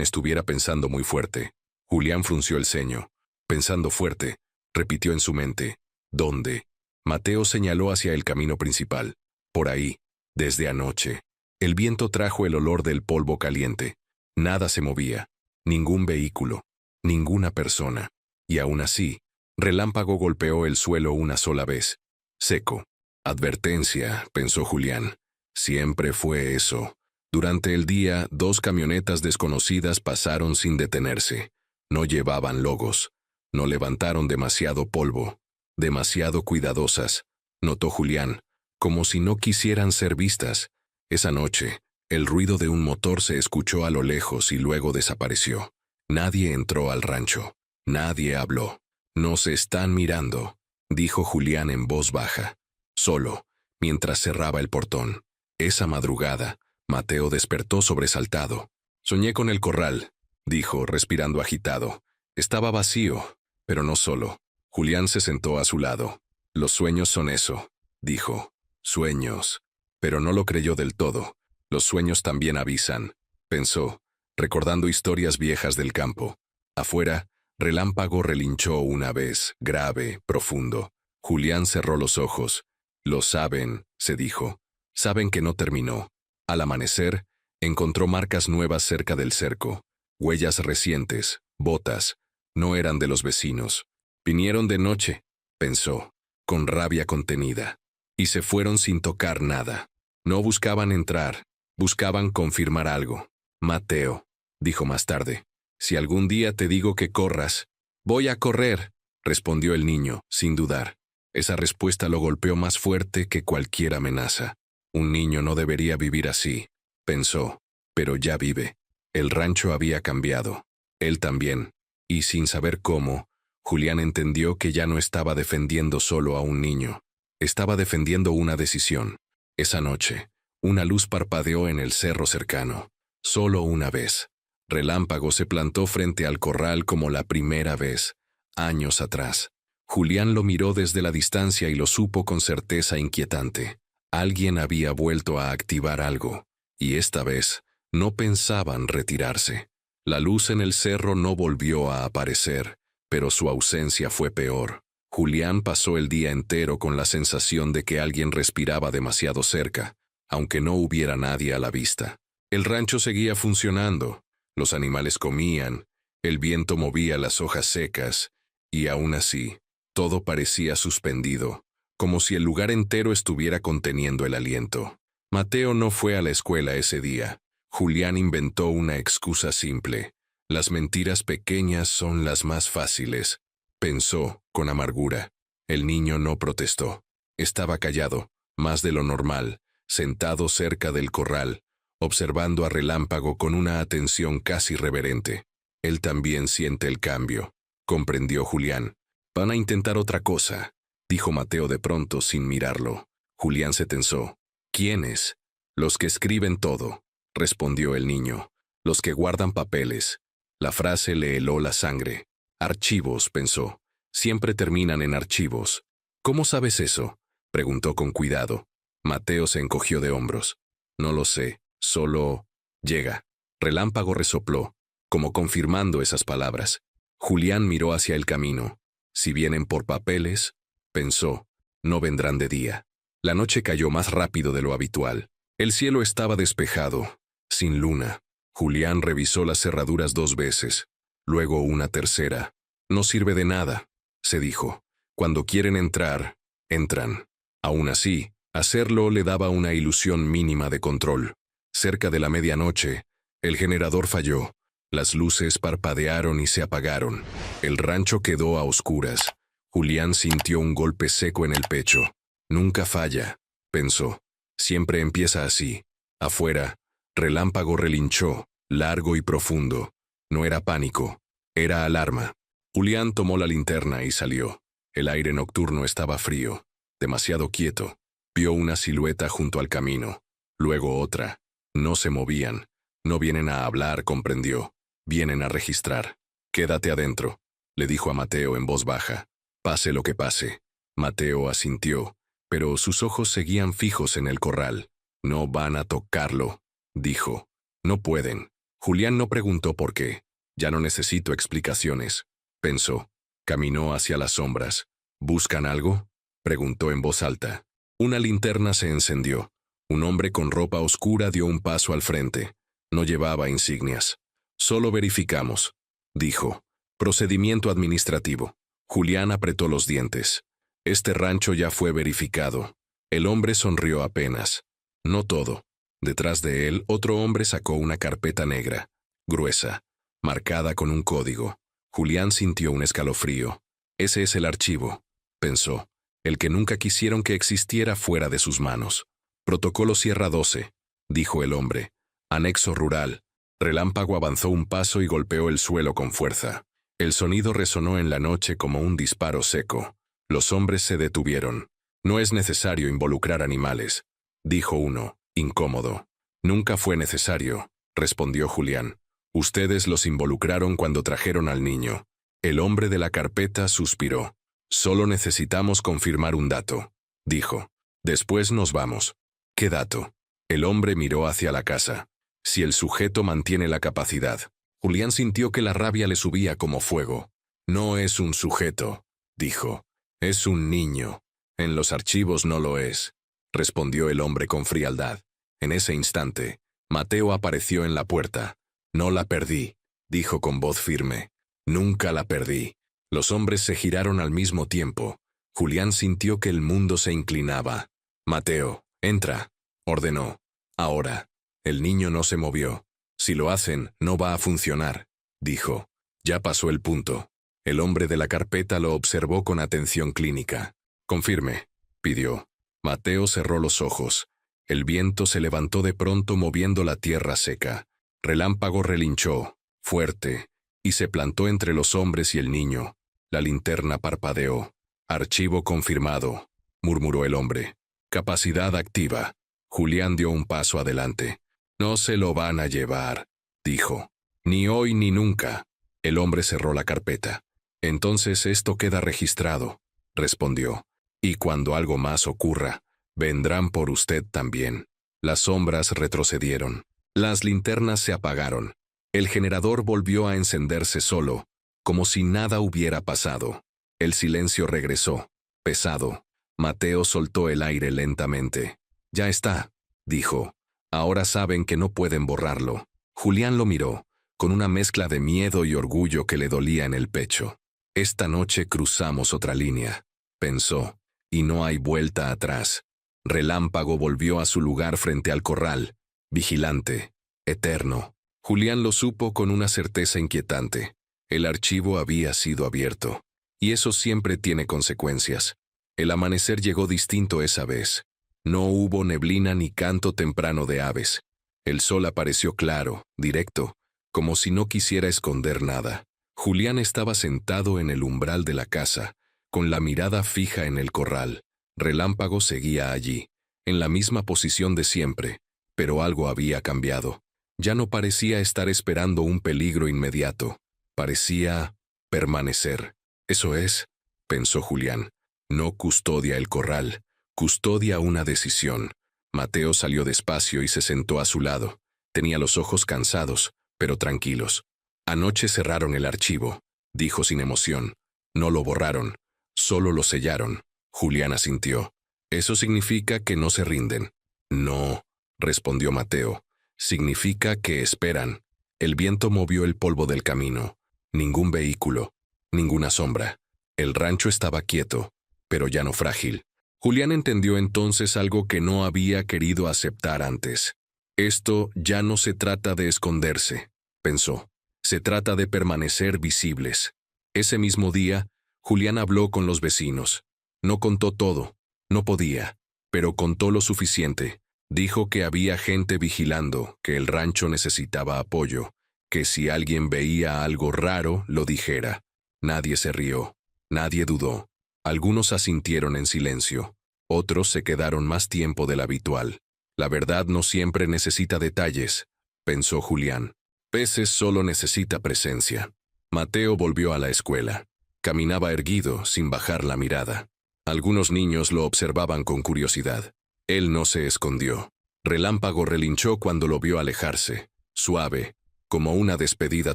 estuviera pensando muy fuerte. Julián frunció el ceño. Pensando fuerte, repitió en su mente. ¿Dónde? Mateo señaló hacia el camino principal. Por ahí, desde anoche. El viento trajo el olor del polvo caliente. Nada se movía. Ningún vehículo. Ninguna persona. Y aún así, Relámpago golpeó el suelo una sola vez. Seco. Advertencia, pensó Julián. Siempre fue eso. Durante el día, 2 camionetas desconocidas pasaron sin detenerse. No llevaban logos. No levantaron demasiado polvo. Demasiado cuidadosas, notó Julián, como si no quisieran ser vistas. Esa noche, el ruido de un motor se escuchó a lo lejos y luego desapareció. Nadie entró al rancho. Nadie habló. Nos están mirando, dijo Julián en voz baja. Solo, mientras cerraba el portón. Esa madrugada, Mateo despertó sobresaltado. Soñé con el corral, dijo, respirando agitado. Estaba vacío, pero no solo. Julián se sentó a su lado. Los sueños son eso, dijo. Sueños. Pero no lo creyó del todo. Los sueños también avisan, pensó, recordando historias viejas del campo. Afuera, Relámpago relinchó una vez, grave, profundo. Julián cerró los ojos. Lo saben, se dijo. Saben que no terminó. Al amanecer, encontró marcas nuevas cerca del cerco. Huellas recientes, botas. No eran de los vecinos. Vinieron de noche, pensó, con rabia contenida. Y se fueron sin tocar nada. No buscaban entrar, buscaban confirmar algo. Mateo, dijo más tarde, si algún día te digo que corras, voy a correr, respondió el niño, sin dudar. Esa respuesta lo golpeó más fuerte que cualquier amenaza. Un niño no debería vivir así, pensó, pero ya vive. El rancho había cambiado. Él también. Y sin saber cómo, Julián entendió que ya no estaba defendiendo solo a un niño. Estaba defendiendo una decisión. Esa noche, una luz parpadeó en el cerro cercano. Solo una vez. Relámpago se plantó frente al corral como la primera vez, años atrás. Julián lo miró desde la distancia y lo supo con certeza inquietante. Alguien había vuelto a activar algo, y esta vez no pensaban retirarse. La luz en el cerro no volvió a aparecer, pero su ausencia fue peor. Julián pasó el día entero con la sensación de que alguien respiraba demasiado cerca, aunque no hubiera nadie a la vista. El rancho seguía funcionando, los animales comían, el viento movía las hojas secas, y aún así, todo parecía suspendido, como si el lugar entero estuviera conteniendo el aliento. Mateo no fue a la escuela ese día. Julián inventó una excusa simple. Las mentiras pequeñas son las más fáciles, pensó, con amargura. El niño no protestó. Estaba callado, más de lo normal, sentado cerca del corral, observando a Relámpago con una atención casi reverente. Él también siente el cambio, comprendió Julián. Van a intentar otra cosa, dijo Mateo de pronto sin mirarlo. Julián se tensó. ¿Quiénes? Los que escriben todo, respondió el niño. Los que guardan papeles. La frase le heló la sangre. Archivos, pensó. Siempre terminan en archivos. ¿Cómo sabes eso? Preguntó con cuidado. Mateo se encogió de hombros. No lo sé, solo... Llega. Relámpago resopló, como confirmando esas palabras. Julián miró hacia el camino. Si vienen por papeles, pensó, no vendrán de día. La noche cayó más rápido de lo habitual. El cielo estaba despejado, sin luna. Julián revisó las cerraduras 2 veces, luego una tercera. No sirve de nada, se dijo. Cuando quieren entrar, entran. Aún así, hacerlo le daba una ilusión mínima de control. Cerca de la medianoche, el generador falló. Las luces parpadearon y se apagaron. El rancho quedó a oscuras. Julián sintió un golpe seco en el pecho. Nunca falla, pensó. Siempre empieza así. Afuera, Relámpago relinchó, largo y profundo. No era pánico, era alarma. Julián tomó la linterna y salió. El aire nocturno estaba frío, demasiado quieto. Vio una silueta junto al camino, luego otra. No se movían. No vienen a hablar, comprendió. Vienen a registrar. Quédate adentro, le dijo a Mateo en voz baja. Pase lo que pase. Mateo asintió, pero sus ojos seguían fijos en el corral. No van a tocarlo, dijo. No pueden. Julián no preguntó por qué. Ya no necesito explicaciones, pensó. Caminó hacia las sombras. ¿Buscan algo? preguntó en voz alta. Una linterna se encendió. Un hombre con ropa oscura dio un paso al frente. No llevaba insignias. Solo verificamos, dijo. Procedimiento administrativo. Julián apretó los dientes. Este rancho ya fue verificado. El hombre sonrió apenas. No todo. Detrás de él, otro hombre sacó una carpeta negra, gruesa, marcada con un código. Julián sintió un escalofrío. Ese es el archivo, pensó, el que nunca quisieron que existiera fuera de sus manos. Protocolo Sierra 12, dijo el hombre. Anexo rural. Relámpago avanzó un paso y golpeó el suelo con fuerza. El sonido resonó en la noche como un disparo seco. Los hombres se detuvieron. No es necesario involucrar animales, dijo uno, incómodo. Nunca fue necesario, respondió Julián. Ustedes los involucraron cuando trajeron al niño. El hombre de la carpeta suspiró. Solo necesitamos confirmar un dato, dijo. Después nos vamos. ¿Qué dato? El hombre miró hacia la casa. Si el sujeto mantiene la capacidad. Julián sintió que la rabia le subía como fuego. No es un sujeto, dijo. Es un niño. En los archivos no lo es, respondió el hombre con frialdad. En ese instante, Mateo apareció en la puerta. No la perdí, dijo con voz firme. Nunca la perdí. Los hombres se giraron al mismo tiempo. Julián sintió que el mundo se inclinaba. Mateo, entra, ordenó. Ahora. El niño no se movió. Si lo hacen, no va a funcionar, dijo. Ya pasó el punto. El hombre de la carpeta lo observó con atención clínica. Confirme, pidió. Mateo cerró los ojos. El viento se levantó de pronto moviendo la tierra seca. Relámpago relinchó, fuerte, y se plantó entre los hombres y el niño. La linterna parpadeó. Archivo confirmado, murmuró el hombre. Capacidad activa. Julián dio un paso adelante. No se lo van a llevar, dijo. Ni hoy ni nunca. El hombre cerró la carpeta. Entonces esto queda registrado, respondió. Y cuando algo más ocurra, vendrán por usted también. Las sombras retrocedieron. Las linternas se apagaron. El generador volvió a encenderse solo, como si nada hubiera pasado. El silencio regresó, pesado. Mateo soltó el aire lentamente. Ya está, dijo. Ahora saben que no pueden borrarlo. Julián lo miró, con una mezcla de miedo y orgullo que le dolía en el pecho. Esta noche cruzamos otra línea, pensó, y no hay vuelta atrás. Relámpago volvió a su lugar frente al corral, vigilante, eterno. Julián lo supo con una certeza inquietante. El archivo había sido abierto, y eso siempre tiene consecuencias. El amanecer llegó distinto esa vez. No hubo neblina ni canto temprano de aves. El sol apareció claro, directo, como si no quisiera esconder nada. Julián estaba sentado en el umbral de la casa, con la mirada fija en el corral. Relámpago seguía allí, en la misma posición de siempre, pero algo había cambiado. Ya no parecía estar esperando un peligro inmediato. Parecía permanecer. Eso es, pensó Julián. No custodia el corral, custodia una decisión. Mateo salió despacio y se sentó a su lado. Tenía los ojos cansados, pero tranquilos. Anoche cerraron el archivo, dijo sin emoción. No lo borraron, solo lo sellaron. Julián asintió. Eso significa que no se rinden. No, respondió Mateo. Significa que esperan. El viento movió el polvo del camino. Ningún vehículo, ninguna sombra. El rancho estaba quieto, pero ya no frágil. Julián entendió entonces algo que no había querido aceptar antes. Esto ya no se trata de esconderse, pensó. Se trata de permanecer visibles. Ese mismo día, Julián habló con los vecinos. No contó todo, no podía, pero contó lo suficiente. Dijo que había gente vigilando, que el rancho necesitaba apoyo, que si alguien veía algo raro, lo dijera. Nadie se rió, nadie dudó. Algunos asintieron en silencio, otros se quedaron más tiempo del habitual. La verdad no siempre necesita detalles, pensó Julián. Peces solo necesita presencia. Mateo volvió a la escuela. Caminaba erguido, sin bajar la mirada. Algunos niños lo observaban con curiosidad. Él no se escondió. Relámpago relinchó cuando lo vio alejarse, suave, como una despedida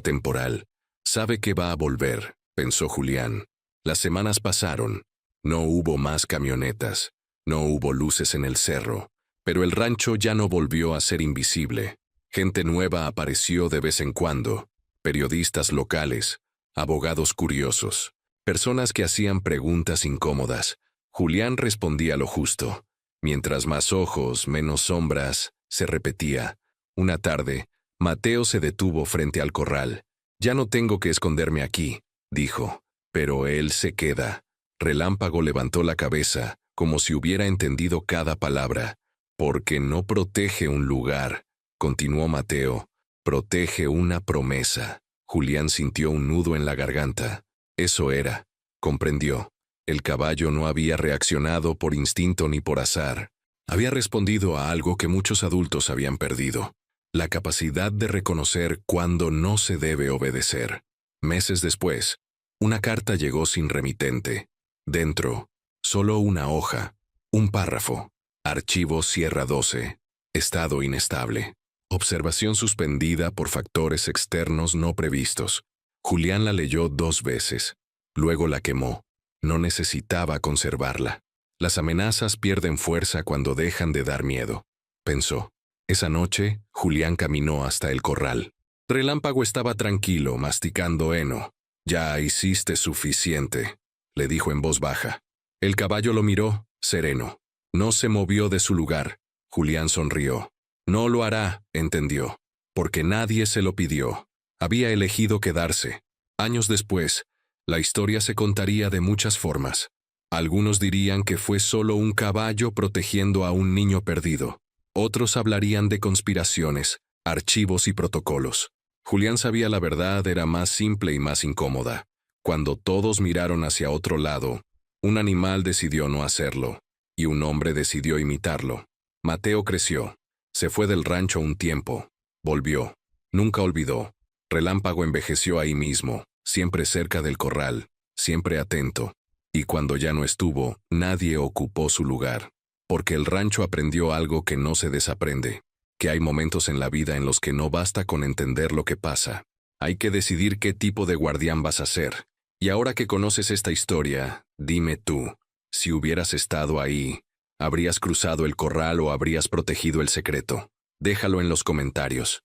temporal. Sabe que va a volver, pensó Julián. Las semanas pasaron, No hubo más camionetas, no hubo luces en el cerro, pero el rancho ya no volvió a ser invisible. Gente nueva apareció de vez en cuando, periodistas locales, abogados curiosos, personas que hacían preguntas incómodas. Julián respondía lo justo. Mientras más ojos, menos sombras, se repetía. Una tarde, Mateo se detuvo frente al corral. «Ya no tengo que esconderme aquí», dijo. «Pero él se queda». Relámpago levantó la cabeza, como si hubiera entendido cada palabra. «Porque no protege un lugar», continuó Mateo. «Protege una promesa». Julián sintió un nudo en la garganta. Eso era. Comprendió. El caballo no había reaccionado por instinto ni por azar. Había respondido a algo que muchos adultos habían perdido: la capacidad de reconocer cuándo no se debe obedecer. Meses después, una carta llegó sin remitente. Dentro, solo una hoja, un párrafo. Archivo Sierra 12. Estado inestable. Observación suspendida por factores externos no previstos. Julián la leyó 2 veces. Luego la quemó. No necesitaba conservarla. Las amenazas pierden fuerza cuando dejan de dar miedo, pensó. Esa noche, Julián caminó hasta el corral. Relámpago estaba tranquilo, masticando heno. «Ya hiciste suficiente», le dijo en voz baja. El caballo lo miró, sereno. No se movió de su lugar. Julián sonrió. No lo hará, entendió, porque nadie se lo pidió. Había elegido quedarse. Años después, la historia se contaría de muchas formas. Algunos dirían que fue solo un caballo protegiendo a un niño perdido. Otros hablarían de conspiraciones, archivos y protocolos. Julián sabía la verdad era más simple y más incómoda. Cuando todos miraron hacia otro lado, un animal decidió no hacerlo, y un hombre decidió imitarlo. Mateo creció. Se fue del rancho un tiempo. Volvió. Nunca olvidó. Relámpago envejeció ahí mismo, siempre cerca del corral, siempre atento. Y cuando ya no estuvo, nadie ocupó su lugar. Porque el rancho aprendió algo que no se desaprende. Que hay momentos en la vida en los que no basta con entender lo que pasa. Hay que decidir qué tipo de guardián vas a ser. Y ahora que conoces esta historia, dime tú, si hubieras estado ahí, ¿habrías cruzado el corral o habrías protegido el secreto? Déjalo en los comentarios.